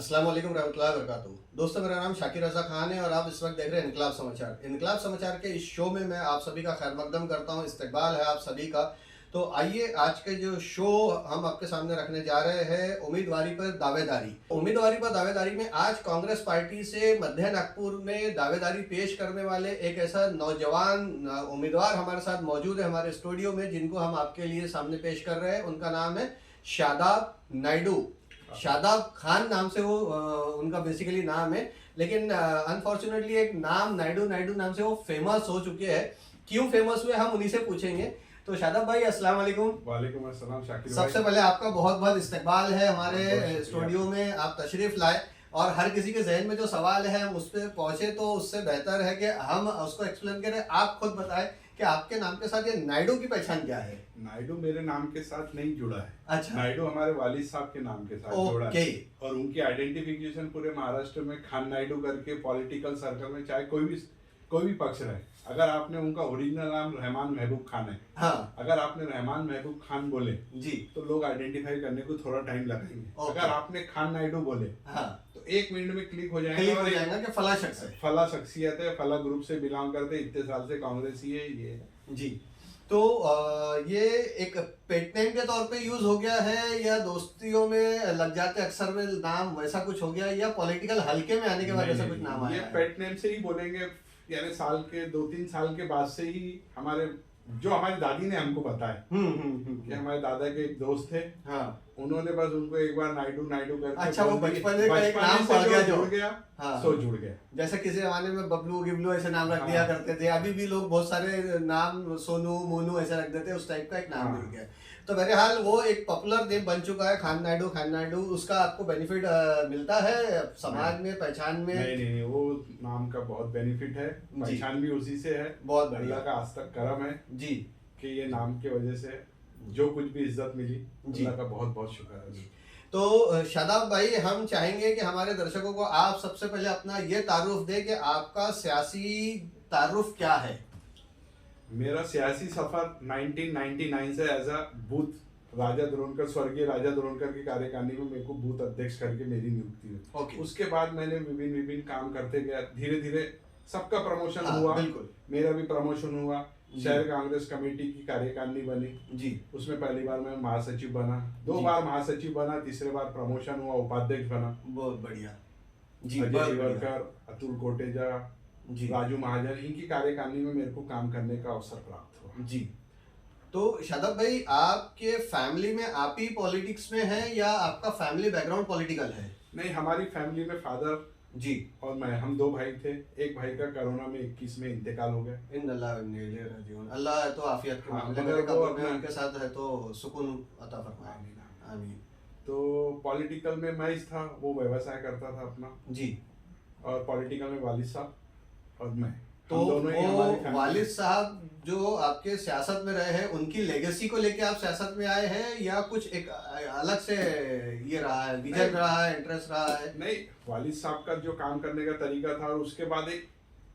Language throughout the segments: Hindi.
अस्सलाम वालेकुम रहमतुल्लाहि व बरकातुहू। दोस्तों, मेरा नाम शाकिर रज़ा खान है और आप इस वक्त देख रहे हैं इनकलाब समाचार। इनकलाब समाचार के इस शो में मैं आप सभी का खैर मकदम करता हूँ, इस्तकबाल है आप सभी का। तो आइए, आज के जो शो हम आपके सामने रखने जा रहे हैं, उम्मीदवारी पर दावेदारी। उम्मीदवारी पर दावेदारी में आज कांग्रेस पार्टी से मध्य नागपुर में दावेदारी पेश करने वाले एक ऐसा नौजवान उम्मीदवार हमारे साथ मौजूद है हमारे स्टूडियो में, जिनको हम आपके लिए सामने पेश कर रहे हैं। उनका नाम है शादाब नायडू। शादाब खान नाम से वो उनका बेसिकली नाम है, लेकिन अनफॉर्चुनेटली एक नाम नायडू नायडू नाम से वो फेमस हो चुके हैं। क्यों फेमस हुए हम उन्हीं से पूछेंगे। तो शादाब भाई, अस्सलाम वालेकुम। वालेकुम अस्सलाम शाकिर भाई। सबसे पहले आपका बहुत बहुत इस्तकबाल है हमारे स्टूडियो में, आप तशरीफ लाए। और हर किसी के जहन में जो सवाल है हम उस पर पहुंचे, तो उससे बेहतर है कि हम उसको एक्सप्लेन करें। आप खुद बताएं कि आपके नाम के साथ ये नायडू की पहचान क्या है। नायडू मेरे नाम के साथ नहीं जुड़ा है। अच्छा। नायडू हमारे वालिद साहब के नाम के साथ जुड़ा है। और उनकी आइडेंटिफिकेशन पूरे महाराष्ट्र में खान नायडू करके पॉलिटिकल सर्कल में, चाहे कोई भी पक्ष रहे, अगर आपने उनका ओरिजिनल नाम रहमान महबूब खान है, हाँ, अगर आपने रहमान महबूब खान बोले जी, तो लोग आइडेंटिफाई करने को थोड़ा टाइम लगाएंगे। अगर आपने खान नायडू बोले, हाँ, तो 1 मिनट में क्लिक हो जाएगा कि फला शख्स है, फला शख्सियत है, फला ग्रुप से बिलोंग करते, इतने साल से कांग्रेसी है ये। जी। तो ये एक पेट नेम के तौर पे यूज हो गया है, या दोस्तियों में लग जाते अक्सर में नाम, वैसा कुछ हो गया, या पॉलिटिकल हल्के में आने के बाद ऐसा कुछ नाम आया ये है? पेट नेम से ही बोलेंगे, यानी साल के 2-3 साल के बाद से ही हमारी दादी ने हमको बताया कि हमारे दादा के एक दोस्त थे। हाँ, उन्होंने बस उनको एक बार नायडू नायडू करके, अच्छा, वो बचपन में एक नाम पड़ गया, जो जुड़ गया। हाँ, सो जुड़ गया। जैसे किसी जमाने में बबलू गिबलू ऐसे नाम रख दिया करते थे, अभी भी लोग बहुत सारे नाम सोनू मोनू ऐसे रख देते हैं, उस टाइप का एक नाम मिल गया। तो बहरहाल वो एक पॉपुलर नेम बन चुका है, खान नायडू। उसका आपको बेनिफिट मिलता है समाज में, पहचान में? नहीं, वो नाम का बहुत बेनिफिट है, पहचान भी उसी से है। बहुत बढ़िया। अल्लाह का आज तक करम है जी कि ये नाम की वजह से जो कुछ भी इज्जत मिली, अल्लाह का बहुत बहुत शुक्र है जी। तो शादाब भाई, हम चाहेंगे कि हमारे दर्शकों को आप सबसे पहले अपना ये तारुफ दे कि आपका सियासी तारुफ क्या है। मेरा सियासी सफर 1999 से एज अ बूथ राजा द्रोणकर, स्वर्गीय राजा द्रोणकर की कार्यकारिणी में मेरे को बूथ अध्यक्ष करके मेरी नियुक्ति हुई। ओके। उसके बाद मैंने विभिन्न काम करते गया, धीरे धीरे सबका प्रमोशन हुआ। बिल्कुल। मेरा भी प्रमोशन हुआ, शहर कांग्रेस कमेटी की कार्यकारिणी बनी जी। उसमें पहली बार मैं महासचिव बना, 2 बार महासचिव बना, तीसरे बार प्रमोशन हुआ, उपाध्यक्ष बना। बहुत बढ़िया जी। अजय वर्कर, अतुल कोटेजा जी, राजू महाजन, इनकी कार्यकारिणी में मेरे को काम करने का अवसर प्राप्त हुआ जी। तो शादाब भाई, आपके फैमिली में आप ही पॉलिटिक्स में हैं या आपका फैमिली बैकग्राउंड पॉलिटिकल है? नहीं, हमारी फैमिली में फादर जी और मैं, हम 2 भाई थे। एक भाई का कोरोना में 21 में इंतकाल हो गया। अल्लाह तो आफियत के मामले में उनके साथ है, तो सुकून अता फरमाए। आमीन। तो पॉलिटिकल में मैं ही था, वो व्यवसाय करता था अपना जी, और पॉलिटिकल में वालिद साहब और मैं। तो वो वालिद साहब जो आपके सियासत में रहे हैं, उनकी लेगेसी को लेके आप सियासत में आए हैं, या कुछ एक अलग से ये रहा है, विजन रहा है, इंटरेस्ट रहा है? नहीं, वालिद साहब का जो काम करने का तरीका था, और उसके बाद एक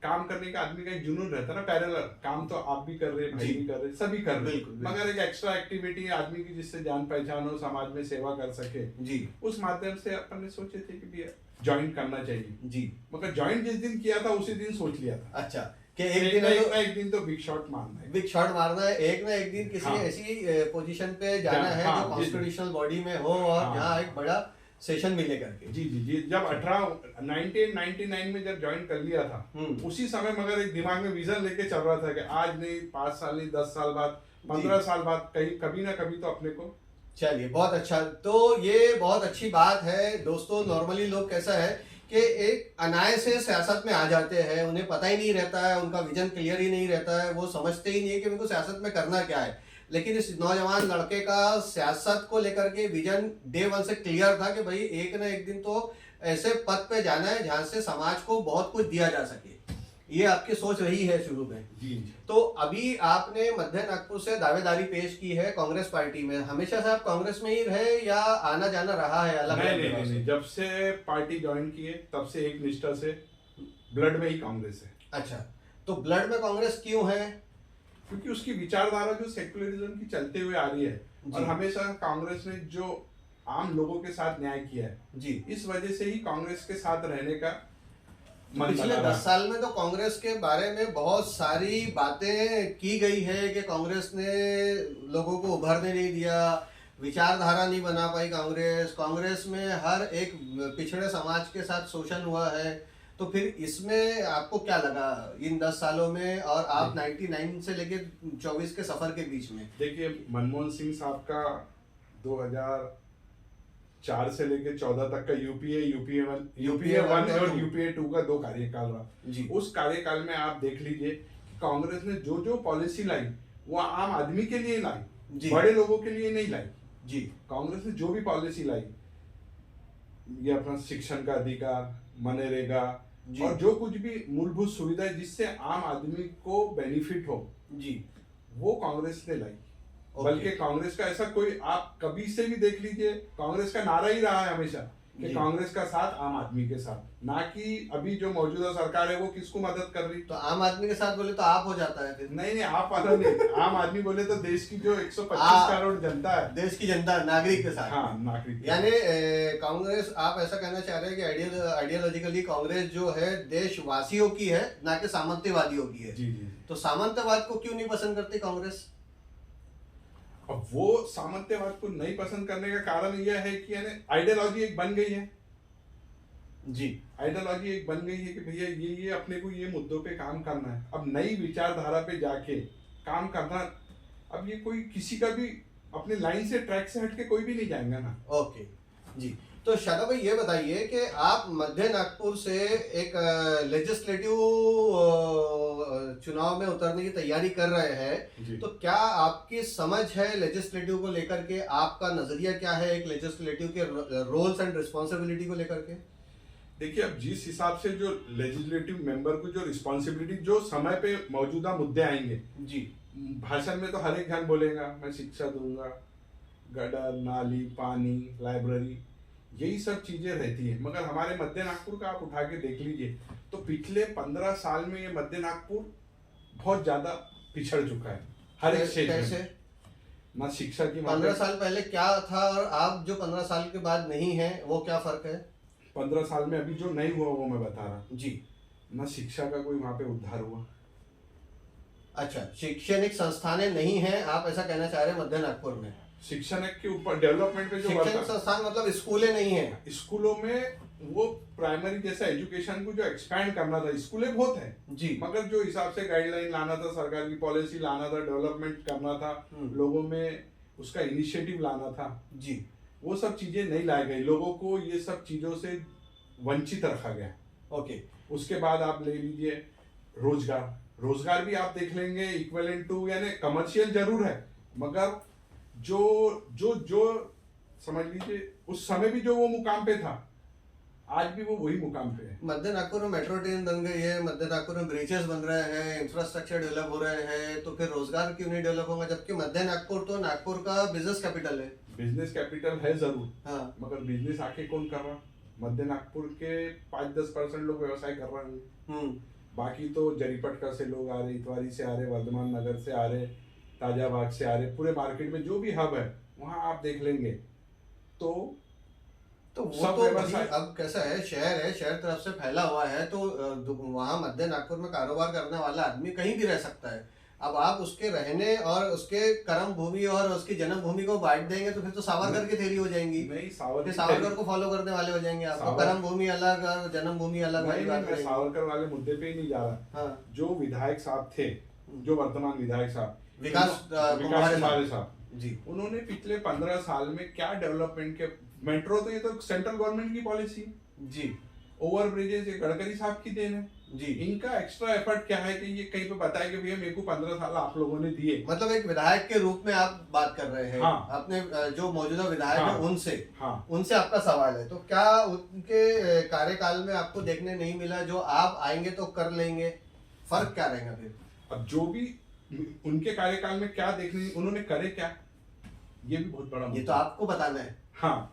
काम करने का आदमी का एक जुनून रहता है ना, पैरेलल काम तो आप भी कर रहे हैं, भाई भी कर रहे हैं, सभी कर रहे हैं, मगर एक एक्स्ट्रा एक्टिविटी है आदमी की जिससे जान पहचान हो, समाज में सेवा कर सके जी। उस माध्यम से अपन ने सोचे थे कि भैया ज्वाइन करना चाहिए जी। मगर ज्वाइन जिस दिन किया था उसी दिन सोच लिया था, अच्छा, कि एक दिन तो बिग शॉट मारना है, एक ना एक दिन किसी ऐसी पोजीशन पे जाना है जो कॉन्स्टिट्यूशनल बॉडी में हो और यहाँ एक बड़ा सेशन मिले करके। जी। जब 1999 में जब ज्वाइन कर लिया था, उसी समय मगर एक दिमाग में विजन लेके चल रहा था कि आज नहीं, 5 साल नहीं, 10 साल बाद, 15 साल बाद, कभी ना कभी तो अपने को। चलिए, बहुत अच्छा। तो ये बहुत अच्छी बात है दोस्तों। नॉर्मली लोग कैसा है कि एक अनाय से सियासत में आ जाते हैं, उन्हें पता ही नहीं रहता है, उनका विजन क्लियर ही नहीं रहता है, वो समझते ही नहीं है कि उनको सियासत में करना क्या है। लेकिन इस नौजवान लड़के का सियासत को लेकर के विजन डे 1 से क्लियर था कि भाई एक ना एक दिन तो ऐसे पद पे जाना है जहां से समाज को बहुत कुछ दिया जा सके। ये आपकी सोच रही है शुरू में जी। तो अभी आपने मध्य नागपुर से दावेदारी पेश की है कांग्रेस पार्टी में। हमेशा से आप कांग्रेस में ही रहे या आना जाना रहा है अलग? नहीं, जब से पार्टी ज्वाइन की है तब से एक निष्ठा से ब्लड में ही कांग्रेस है। अच्छा, तो ब्लड में कांग्रेस क्यों है? क्योंकि उसकी विचारधारा जो सेक्युलरिज्म की चलते हुए आ रही है, और हमेशा कांग्रेस ने जो आम लोगों के साथ न्याय किया है। जी। इस वजह से ही कांग्रेस के साथ रहने का मन पिछले बना रहा 10 साल में तो कांग्रेस के बारे में बहुत सारी बातें की गई है कि कांग्रेस ने लोगों को उभरने नहीं दिया, विचारधारा नहीं बना पाई कांग्रेस। कांग्रेस में हर एक पिछड़े समाज के साथ शोषण हुआ है। तो फिर इसमें आपको क्या लगा इन 10 सालों में, और आप 99 से लेके 24 के सफर के बीच में? देखिए, मनमोहन सिंह साहब का 2004 से लेके 14 तक का यूपीए 1 और यूपीए 2 का 2 कार्यकाल जी। रहा। उस कार्यकाल में आप देख लीजिए कि कांग्रेस ने जो जो पॉलिसी लाई वो आम आदमी के लिए लाई, बड़े लोगों के लिए नहीं लाई। जी। कांग्रेस ने जो भी पॉलिसी लाई, ये अपना शिक्षण का अधिकार, मनरेगा और जो कुछ भी मूलभूत सुविधा जिससे आम आदमी को बेनिफिट हो, जी, वो कांग्रेस ने लाई। बल्कि कांग्रेस का ऐसा कोई, आप कभी से भी देख लीजिए, कांग्रेस का नारा ही रहा है हमेशा कि कांग्रेस का साथ आम आदमी के साथ, ना कि अभी जो मौजूदा सरकार है वो किसको मदद कर रही। तो आम आदमी के साथ बोले तो आप हो जाता है फिर? नहीं, आप वाला नहीं। आम आदमी बोले तो देश की जो 125 करोड़ जनता है, देश की जनता, नागरिक के साथ। हाँ, नागरिक। यानी कांग्रेस, आप ऐसा कहना चाह रहे हैं कि आइडियोलॉजिकली कांग्रेस जो है देशवासियों की है, ना कि सामंतवादियों की है। जी जी। तो सामंतवाद को क्यों नहीं पसंद करती कांग्रेस? अब वो सामंतवाद को नहीं पसंद करने का कारण यह है कि यानी आइडियोलॉजी एक बन गई है। जी। आइडियोलॉजी एक बन गई है कि भैया ये अपने को ये मुद्दों पे काम करना है। अब नई विचारधारा पे जाके काम करना, अब ये कोई किसी का भी अपने लाइन से, ट्रैक से हट के कोई भी नहीं जाएगा ना। ओके जी। तो शादा भाई ये बताइए कि आप मध्य नागपुर से एक लेजिस्लेटिव चुनाव में उतरने की तैयारी कर रहे हैं, तो क्या आपकी समझ है लेजिस्लेटिव को लेकर के? आपका नजरिया क्या है एक लेजिस्लेटिव के रोल्स एंड रिस्पॉन्सिबिलिटी को लेकर के? देखिए, अब जिस हिसाब से जो लेजिस्लेटिव मेंबर को जो रिस्पॉन्सिबिलिटी, जो समय पे मौजूदा मुद्दे आएंगे जी, भाषण में तो हर एक जन बोलेगा मैं शिक्षा दूंगा, गटर, नाली, पानी, लाइब्रेरी, यही सब चीजें रहती है। मगर हमारे मध्य नागपुर का आप उठा के देख लीजिए तो पिछले 15 साल में ये मध्य नागपुर बहुत ज्यादा पिछड़ चुका है हर एक क्षेत्र में। ना शिक्षा की, 15 साल पहले क्या था और आप जो 15 साल के बाद नहीं है, वो क्या फर्क है? 15 साल में अभी जो नहीं हुआ वो मैं बता रहा जी। ना शिक्षा का कोई वहां पे उद्धार हुआ। अच्छा, शैक्षणिक संस्थानें नहीं है, आप ऐसा कहना चाह रहे हैं मध्य नागपुर में? शिक्षण के ऊपर डेवलपमेंट पे जो शिक्षण संस्थान मतलब स्कूलें नहीं है। स्कूलों में वो प्राइमरी जैसा एजुकेशन को जो एक्सपैंड करना था, स्कूलें बहुत है जी, मगर जो हिसाब से गाइडलाइन लाना था, सरकार की पॉलिसी लाना था, डेवलपमेंट करना था, लोगों में उसका इनिशिएटिव लाना था जी, वो सब चीजें नहीं लाई गई। लोगों को ये सब चीजों से वंचित रखा गया। ओके। उसके बाद आप ले लीजिए रोजगार भी आप देख लेंगे इक्विवेलेंट टू, यानी कमर्शियल जरूर है, मगर जो जो जो समझ लीजिए उस समय भी जो वो मुकाम पे था, आज भी वो वही मुकाम पे है। मध्य नागपुर में मेट्रो ट्रेन बन गई है, मध्य नागपुर में ब्रिजेस बन रहे हैं, इंफ्रास्ट्रक्चर डेवलप हो रहे हैं, तो फिर रोजगार क्यों नहीं डेवलप होगा? जबकि मध्य नागपुर तो नागपुर का बिजनेस कैपिटल है। बिजनेस कैपिटल है जरूर, हाँ, मगर बिजनेस आके कौन कर रहा? मध्य नागपुर के 5-10% लोग व्यवसाय कर रहे हैं, बाकी तो जरीपटका से लोग आ रहे, इतवारी से आ रहे, वर्धमान नगर से आ रहे, ताजाबाग से आ रहे, पूरे मार्केट में जो भी हब है वहां आप देख लेंगे तो वो तो अब कैसा है, शहर है, शहर तरफ से फैला हुआ है, तो वहां मध्य नागपुर में कारोबार करने वाला आदमी कहीं भी रह सकता है। अब आप उसके रहने और उसके कर्म भूमि और उसकी जन्म भूमि को बांट देंगे तो फिर तो सावरकर की थ्योरी हो जाएंगी। नहीं, सावरकर को फॉलो करने वाले हो जाएंगे आप, तो कर्म भूमि अलग और जन्म भूमि अलग वाली बात। मैं सावरकर वाले मुद्दे पे ही नहीं जा रहा। हाँ। जो विधायक साहब थे, जो वर्तमान विधायक साहब विकास कुमार साहब जी, उन्होंने पिछले 15 साल में क्या डेवलपमेंट के, मेट्रो तो ये तो सेंट्रल गवर्नमेंट की पॉलिसी जी, ओवर ब्रिजेस ये गडकरी साहब की देन है जी, इनका एक्स्ट्रा एफर्ट क्या है कि ये कहीं पे बताए कि भैया मेरे को 15 साल आप लोगों ने दिए। मतलब एक विधायक के रूप में आप बात कर रहे हैं। हाँ। अपने जो मौजूदा विधायक है उनसे, हाँ, उनसे आपका सवाल है, तो क्या उनके कार्यकाल में आपको देखने नहीं मिला जो आप आएंगे तो कर लेंगे? फर्क क्या रहेगा फिर? अब जो भी उनके कार्यकाल में क्या देखने, उन्होंने करे क्या, ये भी बहुत बड़ा, ये तो आपको बताना है। हाँ,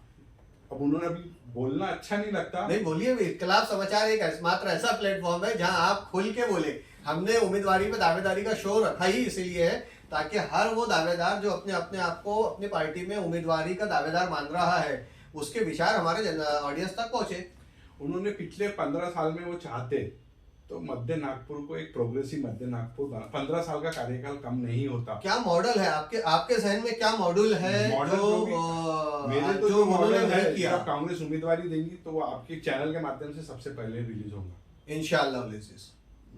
अब उन्होंने अभी बोलना अच्छा नहीं लगता। नहीं बोलिए, इनकलाब समाचार एक मात्र ऐसा प्लेटफॉर्म है जहां आप खुल के बोले। हमने उम्मीदवारी पे दावेदारी का शो रखा ही इसीलिए है ताकि हर वो दावेदार जो अपने अपने आप को अपनी पार्टी में उम्मीदवारी का दावेदार मान रहा है, उसके विचार हमारे ऑडियंस तक पहुंचे। उन्होंने पिछले 15 साल में वो चाहते तो मध्य नागपुर को एक प्रोग्रेसिव मध्य नागपुर 15 साल का कार्यकाल कम नहीं होता। क्या मॉडल है आपके आपके जहन में, क्या मॉडल है मेरे तो जो जो मॉडल है किया? जब कांग्रेस उम्मीदवारी देंगी तो वो आपके चैनल के माध्यम से सबसे पहले रिलीज होगा इंशाल्लाह।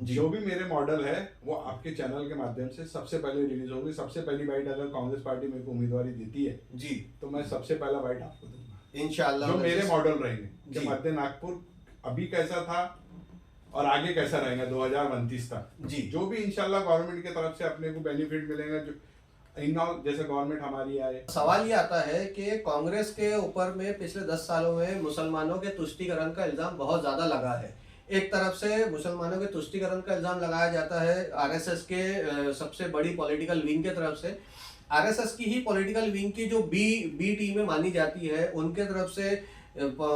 जो भी मेरे मॉडल है वो आपके चैनल के माध्यम से सबसे पहले रिलीज होंगे। सबसे पहली बाइट अगर कांग्रेस पार्टी मेरे को उम्मीदवारी देती है जी, तो मैं सबसे पहला बाइट आपको दूंगा इंशाल्लाह। जो मेरे मॉडल रहेंगे जी। कि मध्य नागपुर अभी कैसा था और आगे कैसा रहेगा 2029 तक जी। जो भी इंशाल्लाह गवर्नमेंट की तरफ से अपने को बेनिफिट मिलेगा, जो जैसे गवर्नमेंट हमारी आए। सवाल ये आता है कि कांग्रेस के ऊपर में पिछले 10 सालों में मुसलमानों के तुष्टीकरण का इल्जाम बहुत ज्यादा लगा है। एक तरफ से मुसलमानों के तुष्टीकरण का इल्जाम लगाया जाता है आरएसएस के सबसे बड़ी पॉलिटिकल विंग के तरफ से। आरएसएस की ही पॉलिटिकल विंग की जो बी टीमें मानी जाती है, उनके तरफ से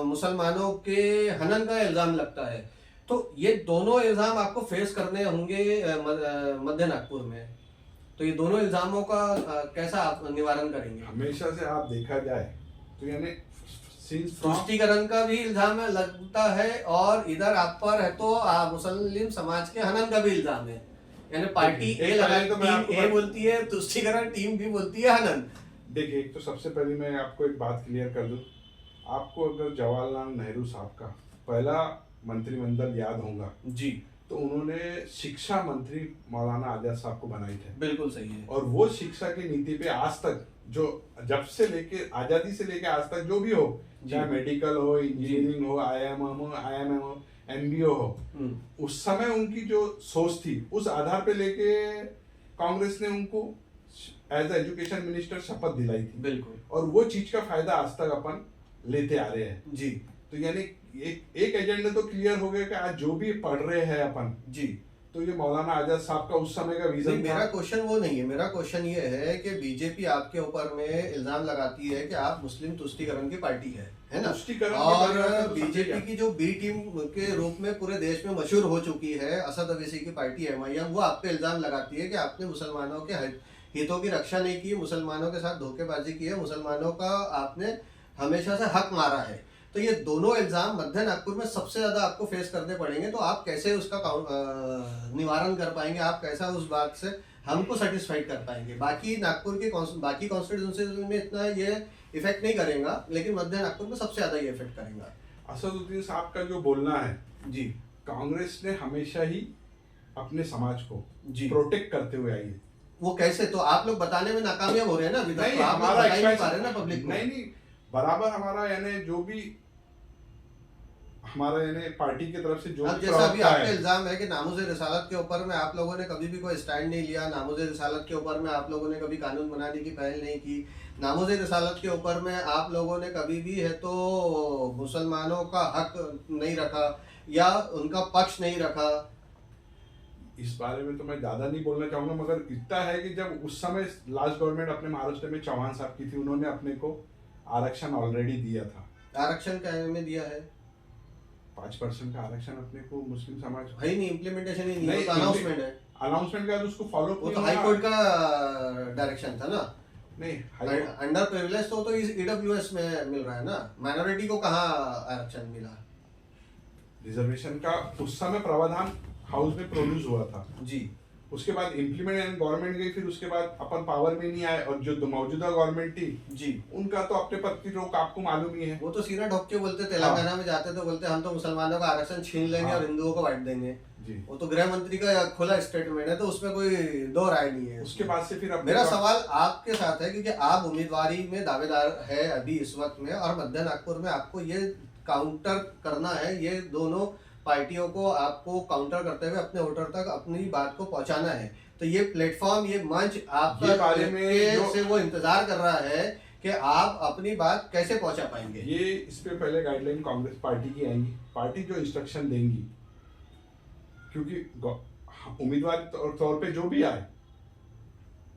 मुसलमानों के हनन का इल्जाम लगता है। तो ये दोनों इल्जाम आपको फेस करने होंगे मध्य नागपुर में। तो ये दोनों इल्जामों का कैसा आप निवारण करेंगे? हमेशा से आप देखा जाए तो यानी तुष्टीकरण का भी इल्जाम लगता है और इधर आप पर है तो मुस्लिम समाज के हनन का भी इल्जाम है। यानी पार्टी टीम ए बोलती है तुष्टीकरण, टीम बी बोलती है हनन। देखिए, एक तो सबसे पहले मैं आपको एक बात क्लियर कर दूं। आपको अगर जवाहरलाल नेहरू साहब का पहला मंत्रिमंडल याद होगा जी, तो उन्होंने शिक्षा मंत्री मौलाना आजाद साहब को बनाई थे। बिल्कुल सही है। और वो शिक्षा की नीति पे आज तक जो जब से लेके आजादी से लेके आज तक जो भी हो, चाहे मेडिकल हो, इंजीनियरिंग हो, आईएमएम हो, एमबीओ हो, उस समय उनकी जो सोच थी उस आधार पे लेके कांग्रेस ने उनको एज एजुकेशन मिनिस्टर शपथ दिलाई थी। बिल्कुल। और वो चीज का फायदा आज तक अपन लेते आ रहे हैं जी। तो यानी एक एजेंडा तो क्लियर हो गया कि आज जो भी पढ़ रहे हैं अपन जी, तो ये मौलाना आजाद साहब का उस समय का विजन। मेरा क्वेश्चन वो नहीं है। मेरा क्वेश्चन ये है कि बीजेपी आपके ऊपर में इल्जाम लगाती है कि आप मुस्लिम तुष्टीकरण की पार्टी है ना? और बीजेपी की जो बी टीम के रूप में पूरे देश में मशहूर हो चुकी है, असद अवैसी की पार्टी एमआईएम, वो आप पे इल्जाम लगाती है कि आपने मुसलमानों के हितों की रक्षा नहीं की, मुसलमानों के साथ धोखेबाजी की है, मुसलमानों का आपने हमेशा से हक मारा है। तो ये दोनों इल्जाम मध्य नागपुर में सबसे ज्यादा आपको फेस करने पड़ेंगे। तो आप कैसे उसका निवारण कर पाएंगे? आप कैसा उस बात से हमको सेटिस्फाइड कर पाएंगे? बाकी नागपुर के बाकी कॉन्स्टिट्यूंसी में इतना ये इफेक्ट नहीं करेगा, लेकिन मध्य नागपुर में सबसे ज्यादा ये इफेक्ट करेगा। असदुद्दीन साहब का जो बोलना है जी, कांग्रेस ने हमेशा ही अपने समाज को जी प्रोटेक्ट करते हुए आई है। वो कैसे? तो आप लोग बताने में नाकामयाब हो रहे हैं ना अभी तक। नहीं, तो आप हमारा बता ही नहीं पा रहे ना पब्लिक को। नहीं, बराबर हमारा यानी जो भी हमारा यानी पार्टी की तरफ से जो अब जैसा अभी आपका इल्जाम है कि नामुज़े रिसालत के ऊपर में आप लोगों ने कभी भी कोई स्टैंड नहीं लिया, नामुज़े रिसालत के ऊपर में आप लोगों ने कभी कानून बनाने की पहल नहीं की, नामुज़े रिसालत के ऊपर में आप लोगों ने कभी भी है तो मुसलमानों का हक नहीं रखा या उनका पक्ष नहीं रखा। इस बारे में तो मैं ज्यादा नहीं बोलना चाहूंगा, मगर इतना है कि जब उस समय लास्ट गवर्नमेंट अपने महाराष्ट्र में चौहान साहब की थी, उन्होंने अपने को आरक्षण ऑलरेडी दिया था। आरक्षण क्या में दिया है? 5% का आरक्षण अपने को मुस्लिम समाज भाई नहीं, इम्प्लीमेंटेशन ही नहीं, तो अनाउंसमेंट है। अनाउंसमेंट का उसको फॉलो वो तो हाई कोर्ट का डायरेक्शन था ना। नहीं, अंडर प्रिविलेज तो ईडब्ल्यूएस में मिल रहा है ना, माइनॉरिटी को कहाँ आरक्षण मिला? रिजर्वेशन का उस समय प्रावधान हाउस में प्रोड्यूस हुआ था जी। उसके बाद इम्प्लीमेंट गवर्नमेंट गई, फिर उसके बाद अपन पावर में नहीं आए, और जो मौजूदा गवर्नमेंट थी जी, उनका तो अपने पद की रोक आपको मालूम ही है। वो तो सीना ठोक के बोलते, तेलंगाना में जाते तो बोलते हम तो मुसलमानों का आरक्षण छीन लेंगे और हिंदुओं को बांट देंगे जी। वो तो गृह मंत्री का खुला स्टेटमेंट है, तो उसमें कोई दो राय नहीं है। उसके बाद से फिर मेरा सवाल आपके साथ है, क्योंकि आप उम्मीदवारी में दावेदार है अभी इस वक्त में, और मध्य नागपुर में आपको ये काउंटर करना है, ये दोनों पार्टियों को आपको काउंटर करते हुए अपने वोटर तक अपनी बात को पहुंचाना है। तो ये प्लेटफॉर्म, ये मंच आपका बारे में से वो इंतजार कर रहा है कि आप अपनी बात कैसे पहुंचा पाएंगे। ये इस पे पहले गाइडलाइन कांग्रेस पार्टी की आएंगी, पार्टी जो इंस्ट्रक्शन देंगी, क्योंकि उम्मीदवार तौर पे जो भी आए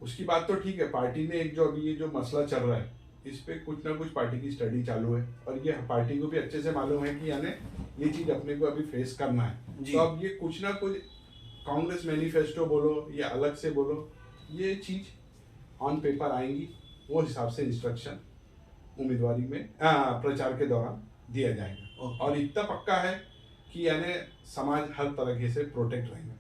उसकी बात तो ठीक है, पार्टी ने एक जो अभी ये जो मसला चल रहा है इस पे कुछ ना कुछ पार्टी की स्टडी चालू है, और ये पार्टी को भी अच्छे से मालूम है कि यानी ये चीज अपने को अभी फेस करना है। तो अब ये कुछ ना कुछ कांग्रेस मैनिफेस्टो बोलो या अलग से बोलो, ये चीज ऑन पेपर आएंगी, वो हिसाब से इंस्ट्रक्शन उम्मीदवारी में प्रचार के दौरान दिया जाएगा। और इतना पक्का है कि यानी समाज हर तरीके से प्रोटेक्ट रहेगा,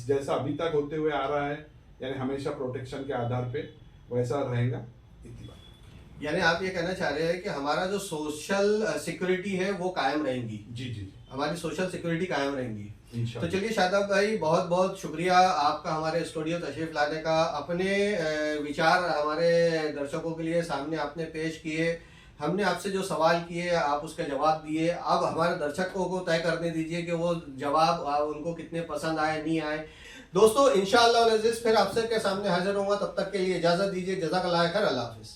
जैसा अभी तक होते हुए आ रहा है, यानी हमेशा प्रोटेक्शन के आधार पे वैसा रहेगा। इतनी बात। यानी आप ये कहना चाह रहे हैं कि हमारा जो सोशल सिक्योरिटी है वो कायम रहेंगी। जी जी जी, हमारी सोशल सिक्योरिटी कायम रहेंगी। तो इंशाल्लाह। चलिए शादाब भाई, बहुत बहुत शुक्रिया आपका हमारे स्टूडियो तशरीफ लाने का। अपने विचार हमारे दर्शकों के लिए सामने आपने पेश किए, हमने आपसे जो सवाल किए आप उसके जवाब दिए। अब हमारे दर्शकों को तय करने दीजिए कि वो जवाब उनको कितने पसंद आए नहीं आए। दोस्तों इंशाअल्लाह फिर आपसे के सामने हाजिर होऊंगा, तब तक के लिए इजाज़त दीजिए। जज़ाकल्लाह खैर, अल्लाह हाफिज़।